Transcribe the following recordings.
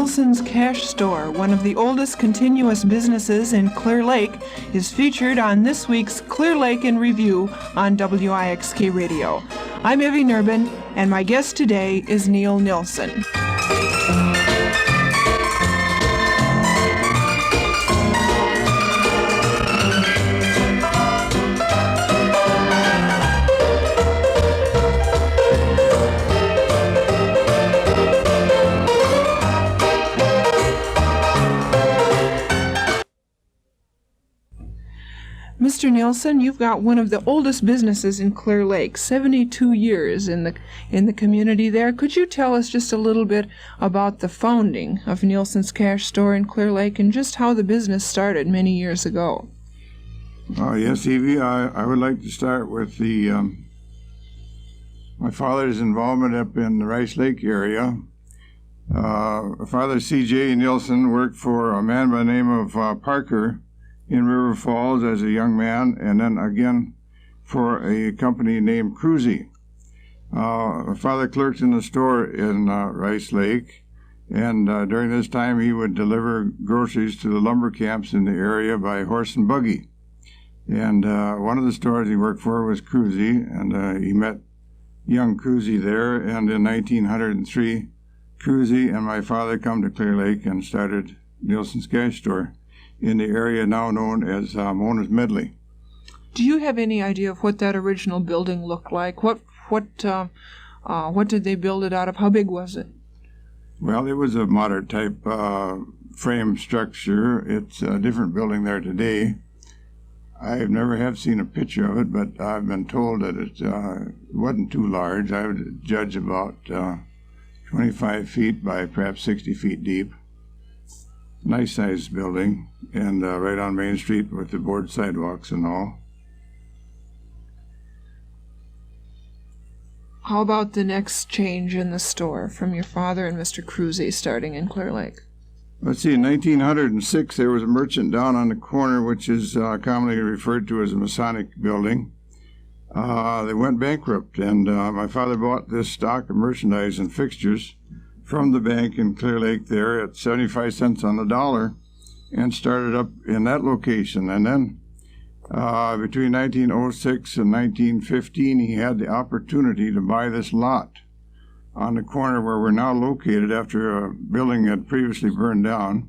Nilsson's Cash Store, one of the oldest continuous businesses in Clear Lake, is featured on this week's Clear Lake in Review on WIXK Radio. I'm Evie Nurbin, and my guest today is Neil Nilsson. Mr. Nilsson, you've got one of the oldest businesses in Clear Lake, 72 years in the community there. Could you tell us just a little bit about the founding of Nilsson's Cash Store in Clear Lake and just how the business started many years ago? Yes, Evie, I would like to start with my father's involvement up in the Rice Lake area. Father C.J. Nilsson worked for a man by the name of Parker in River Falls as a young man, and then again for a company named Cruzy. Father clerked in the store in Rice Lake, and during this time he would deliver groceries to the lumber camps in the area by horse and buggy. And one of the stores he worked for was Cruzy, and he met young Cruzy there, and in 1903, Cruzy and my father come to Clear Lake and started Nilsson's Cash Store in the area now known as Mona's Medley. Do you have any idea of what that original building looked like? What did they build it out of? How big was it? Well, it was a modern type frame structure. It's a different building there today. I never have seen a picture of it, but I've been told that it wasn't too large. I would judge about 25 feet by perhaps 60 feet deep. Nice sized building, and right on Main Street with the board sidewalks and all. How about the next change in the store from your father and Mr. Cruzy starting in Clear Lake? Let's see, in 1906 there was a merchant down on the corner, which is commonly referred to as a Masonic building. They went bankrupt, and my father bought this stock of merchandise and fixtures from the bank in Clear Lake there at 75 cents on the dollar and started up in that location. And then between 1906 and 1915, he had the opportunity to buy this lot on the corner where we're now located after a building had previously burned down.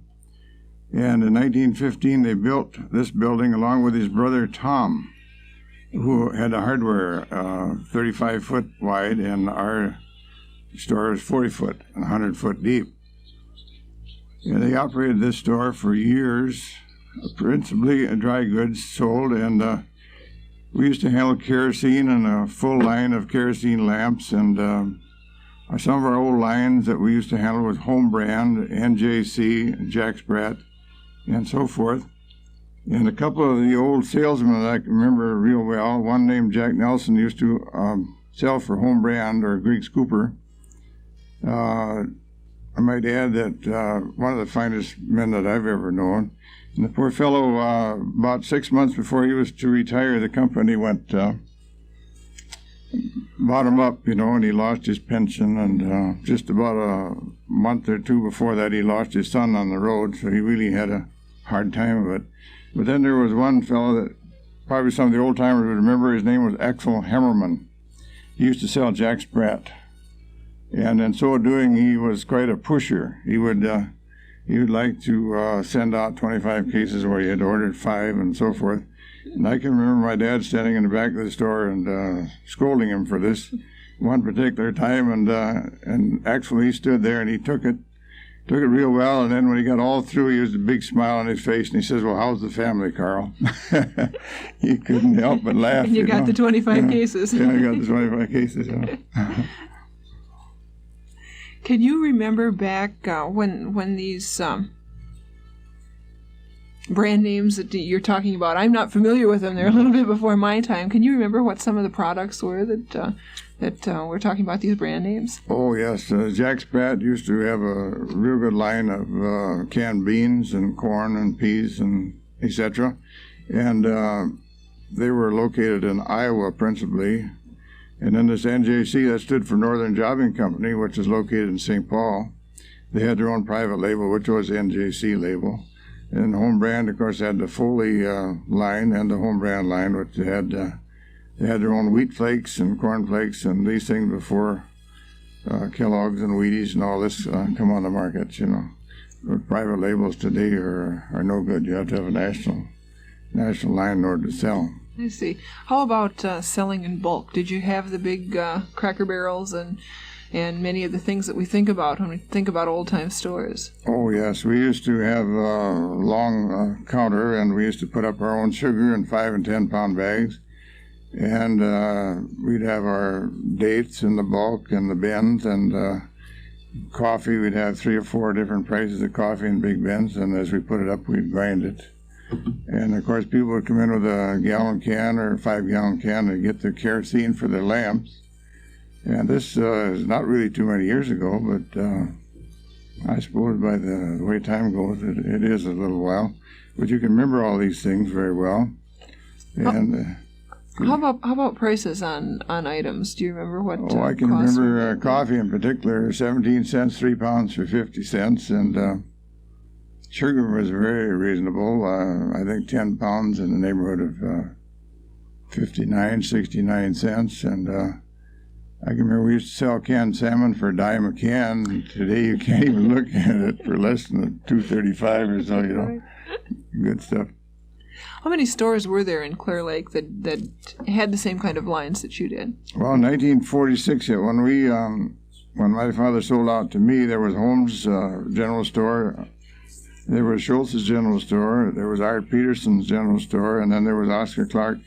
And in 1915, they built this building along with his brother Tom, who had a hardware 35 foot wide, and our store is 40 foot and 100 foot deep. And they operated this store for years, principally dry goods sold, and we used to handle kerosene and a full line of kerosene lamps, and some of our old lines that we used to handle was Home Brand, NJC, Jack Sprat, and so forth. And a couple of the old salesmen that I can remember real well, one named Jack Nilsson used to sell for Home Brand or Greek Scooper. I might add that one of the finest men that I've ever known. And the poor fellow, about 6 months before he was to retire, the company went bottom up, and he lost his pension. And just about a month or two before that, he lost his son on the road, so he really had a hard time of it. But then there was one fellow that probably some of the old-timers would remember. His name was Axel Hemmerman. He used to sell Jack Sprat. And in so doing, he was quite a pusher. He would like to send out 25 cases where he had ordered 5 and so forth. And I can remember my dad standing in the back of the store and scolding him for this one particular time. And actually, he stood there and he took it real well. And then when he got all through, he was a big smile on his face, and he says, "Well, how's the family, Carl?" He couldn't help but laugh. And you got the 25 cases. Yeah, I got the 25 cases. Yeah. Can you remember back when these brand names that you're talking about, I'm not familiar with them, they're a little bit before my time. Can you remember what some of the products were that we're talking about, these brand names? Oh, yes. Jack Sprat used to have a real good line of canned beans and corn and peas and etc. And they were located in Iowa principally. And then this NJC, that stood for Northern Jobbing Company, which is located in St. Paul. They had their own private label, which was the NJC label. And the home brand, of course, had the Foley line and the home brand line, which they had their own wheat flakes and corn flakes and these things before Kellogg's and Wheaties and all this come on the market, you know. But private labels today are no good. You have to have a national line in order to sell. I see. How about selling in bulk? Did you have the big Cracker Barrels and many of the things that we think about when we think about old-time stores? Oh, yes. We used to have a long counter, and we used to put up our own sugar in 5 and 10 pound bags. And we'd have our dates in the bulk and the bins, and coffee. We'd have 3 or 4 different prices of coffee in big bins, and as we put it up, we'd grind it. And, of course, people would come in with a gallon can or a 5-gallon can to get their kerosene for their lamps. And this is not really too many years ago, but I suppose by the way time goes, it is a little while. But you can remember all these things very well. And how about prices on items? Do you remember what? I can remember coffee in particular, 17 cents, 3 pounds for 50 cents, and sugar was very reasonable. I think 10 pounds in the neighborhood of 59, 69 cents, and I can remember we used to sell canned salmon for a dime a can. Today you can't even look at it for less than $2.35 or so, you know. Good stuff. How many stores were there in Clear Lake that had the same kind of lines that you did? Well, in 1946, when my father sold out to me, there was Holmes General Store, there was Schultz's General Store, there was Art Peterson's General Store, and then there was Oscar Clark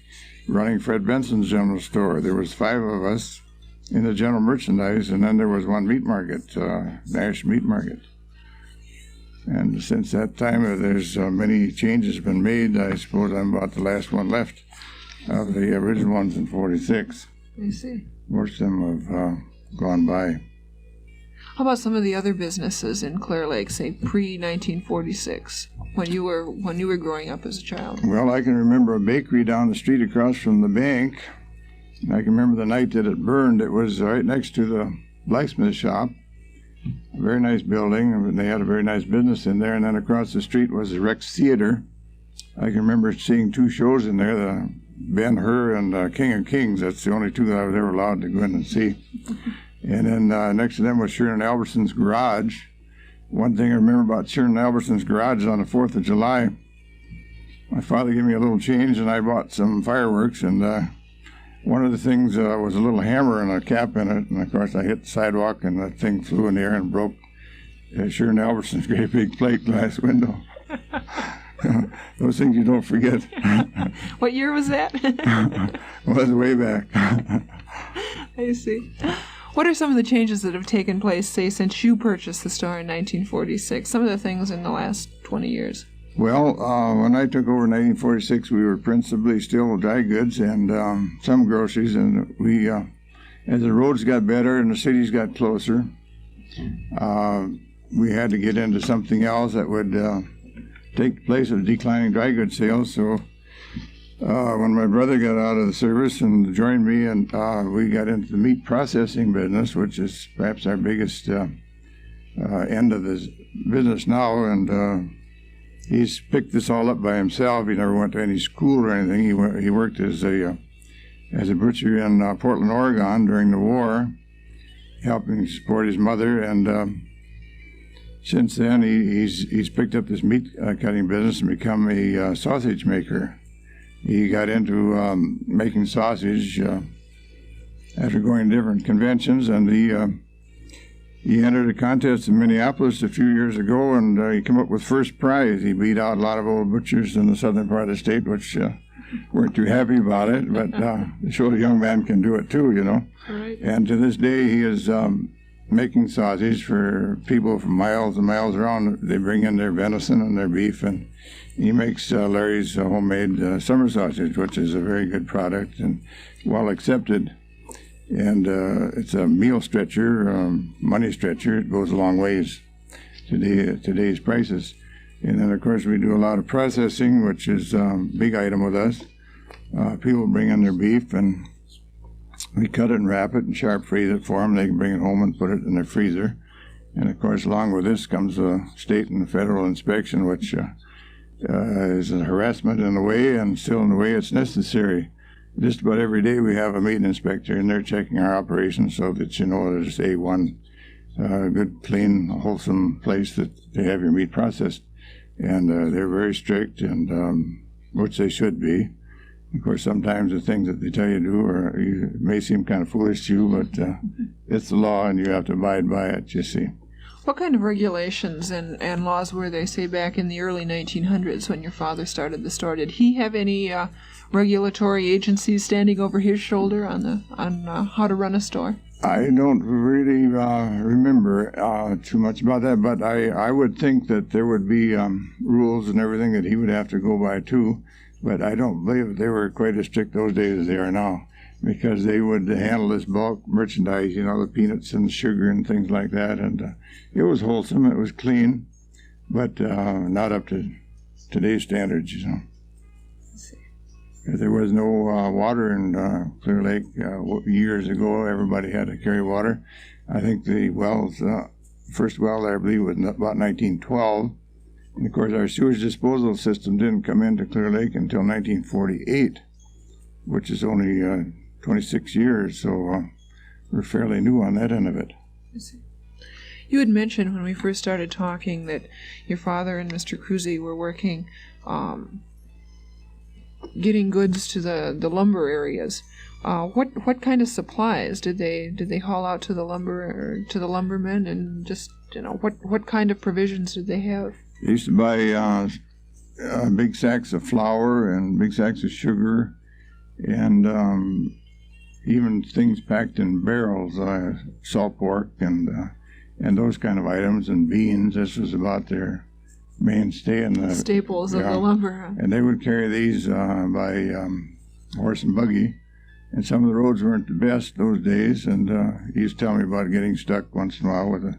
running Fred Benson's General Store. There was 5 of us in the general merchandise, and then there was one meat market, Nash Meat Market. And since that time, there's many changes been made. I suppose I'm about the last one left of the original ones in 46. I see. Most of them have gone by. How about some of the other businesses in Clear Lake, say pre-1946, when you were growing up as a child? Well, I can remember a bakery down the street across from the bank. I can remember the night that it burned. It was right next to the blacksmith shop. A very nice building, and they had a very nice business in there. And then across the street was the Rex Theater. I can remember seeing 2 shows in there, the Ben-Hur and King of Kings. That's the only 2 that I was ever allowed to go in and see. And then next to them was Sheeran Albertson's garage. One thing I remember about Sheeran Albertson's garage is on the 4th of July. My father gave me a little change, and I bought some fireworks, and one of the things was a little hammer and a cap in it, and of course I hit the sidewalk, and that thing flew in the air and broke Sheeran Albertson's great big plate glass window. Those things you don't forget. What year was that? Well, it was way back. I see. What are some of the changes that have taken place, say, since you purchased the store in 1946? Some of the things in the last 20 years. Well, when I took over in 1946, we were principally still dry goods and some groceries, and we, as the roads got better and the cities got closer, we had to get into something else that would take the place of declining dry goods sales. So when my brother got out of the service and joined me, and we got into the meat processing business, which is perhaps our biggest end of this business now, and he's picked this all up by himself. He never went to any school or anything. He worked as a butcher in Portland, Oregon during the war, helping support his mother. And since then, he's picked up this meat cutting business and become a sausage maker. He got into making sausage after going to different conventions, and he entered a contest in Minneapolis a few years ago, and he came up with first prize. He beat out a lot of old butchers in the southern part of the state, which weren't too happy about it, but it showed a young man can do it too, you know. Right. And to this day, he is making sausage for people from miles and miles around. They bring in their venison and their beef, and he makes Larry's homemade summer sausage, which is a very good product and well accepted. And it's a meal stretcher, money stretcher. It goes a long ways today's prices. And then, of course, we do a lot of processing, which is a big item with us. People bring in their beef, and we cut it and wrap it and sharp freeze it for them. They can bring it home and put it in their freezer. And, of course, along with this comes a state and federal inspection, which is a harassment in a way, and still in a way it's necessary. Just about every day we have a meat inspector, and they're checking our operations so that you know there's A1, good, clean, wholesome place that they have your meat processed. And they're very strict, and which they should be. Of course, sometimes the things that they tell you to do may seem kind of foolish to you, but it's the law, and you have to abide by it, you see. What kind of regulations and laws were they, say, back in the early 1900s when your father started the store? Did he have any regulatory agencies standing over his shoulder on how to run a store? I don't really remember too much about that, but I would think that there would be rules and everything that he would have to go by too. But I don't believe they were quite as strict those days as they are now, because they would handle this bulk merchandise, the peanuts and sugar and things like that. And it was wholesome, it was clean, but not up to today's standards, If there was no water in Clear Lake years ago, everybody had to carry water. I think the wells, first well I believe was about 1912. And of course our sewage disposal system didn't come into Clear Lake until 1948, which is only 26 years, so we're fairly new on that end of it. You had mentioned when we first started talking that your father and Mr. Cruzy were working getting goods to the lumber areas. What kind of supplies did they haul out to the lumbermen, and just what kind of provisions did they have? They used to buy big sacks of flour and big sacks of sugar, and even things packed in barrels, salt pork and those kind of items, and beans. This was about their mainstay in the staples of the lumber. And they would carry these by horse and buggy, and some of the roads weren't the best those days, and he used to tell me about getting stuck once in a while with a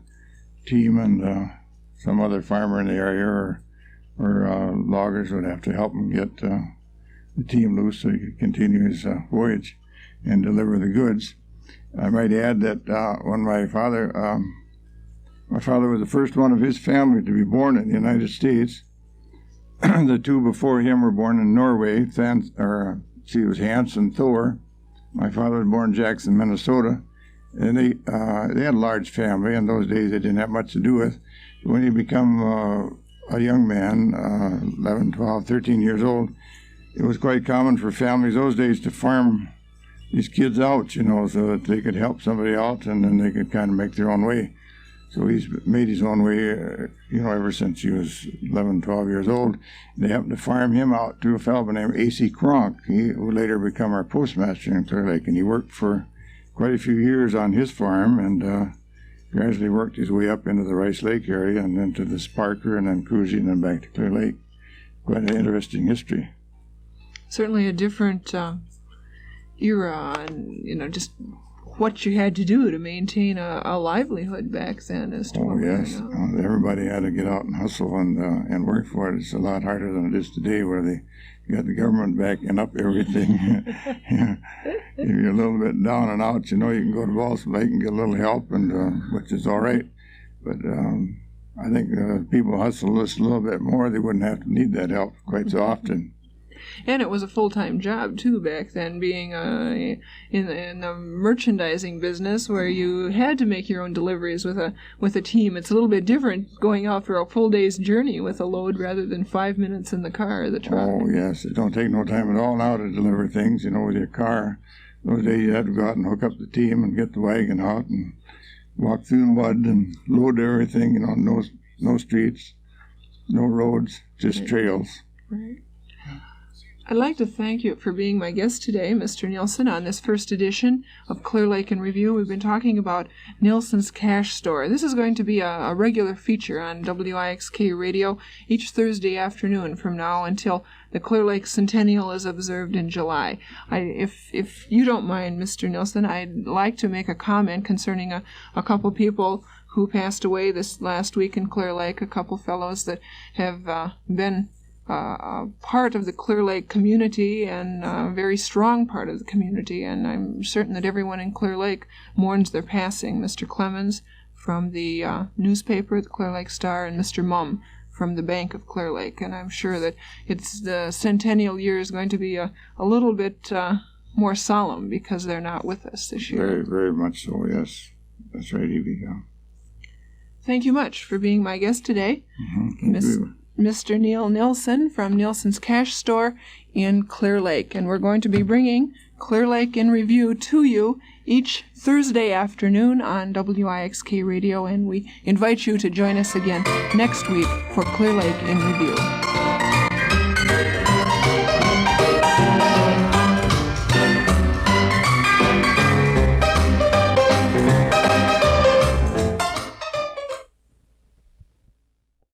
team, and some other farmer in the area or loggers would have to help him get the team loose so he could continue his voyage and deliver the goods. I might add that when my father was the first one of his family to be born in the United States. The two before him were born in Norway. It was Hans and Thor. My father was born in Jackson, Minnesota. And they had a large family. In those days, they didn't have much to do with. When you become a young man, 11, 12, 13 years old, it was quite common for families those days to farm these kids out, so that they could help somebody out, and then they could kind of make their own way. So he's made his own way, ever since he was 11, 12 years old. They happened to farm him out to a fellow named A.C. Kronk, who later became our postmaster in Clear Lake, and he worked for quite a few years on his farm, and gradually worked his way up into the Rice Lake area, and then to the Sparker, and then Cruzy, and then back to Clear Lake. Quite an interesting history. Certainly a different era, and just what you had to do to maintain a livelihood back then. Yes. Everybody had to get out and hustle and work for it. It's a lot harder than it is today, where they got the government backing up everything. If you're a little bit down and out, you can go to Balsam Lake and get a little help, and which is all right. But I think people hustle just a little bit more. They wouldn't have to need that help quite so often. And it was a full-time job, too, back then, being in the merchandising business, where you had to make your own deliveries with a team. It's a little bit different going out for a full day's journey with a load rather than 5 minutes in the car or the truck. Oh, yes. It don't take no time at all now to deliver things, with your car. Those days you had to go out and hook up the team and get the wagon out and walk through the mud and load everything, no streets, no roads, just trails. Right. I'd like to thank you for being my guest today, Mr. Nilsson, on this first edition of Clear Lake in Review. We've been talking about Nilsson's Cash Store. This is going to be a regular feature on WIXK Radio each Thursday afternoon from now until the Clear Lake Centennial is observed in July. If you don't mind, Mr. Nilsson, I'd like to make a comment concerning a couple people who passed away this last week in Clear Lake, a couple fellows that have been part of the Clear Lake community, and a very strong part of the community, and I'm certain that everyone in Clear Lake mourns their passing. Mr. Clemens from the newspaper, the Clear Lake Star, and Mr. Mumm from the Bank of Clear Lake. And I'm sure that it's the centennial year is going to be a little bit more solemn because they're not with us this year. Very, very much so, yes. That's right, Evie. Yeah. Thank you much for being my guest today. Mm-hmm. Mr. Neil Nilsson from Nilsson's Cash Store in Clear Lake. And we're going to be bringing Clear Lake in Review to you each Thursday afternoon on WIXK Radio, and we invite you to join us again next week for Clear Lake in Review.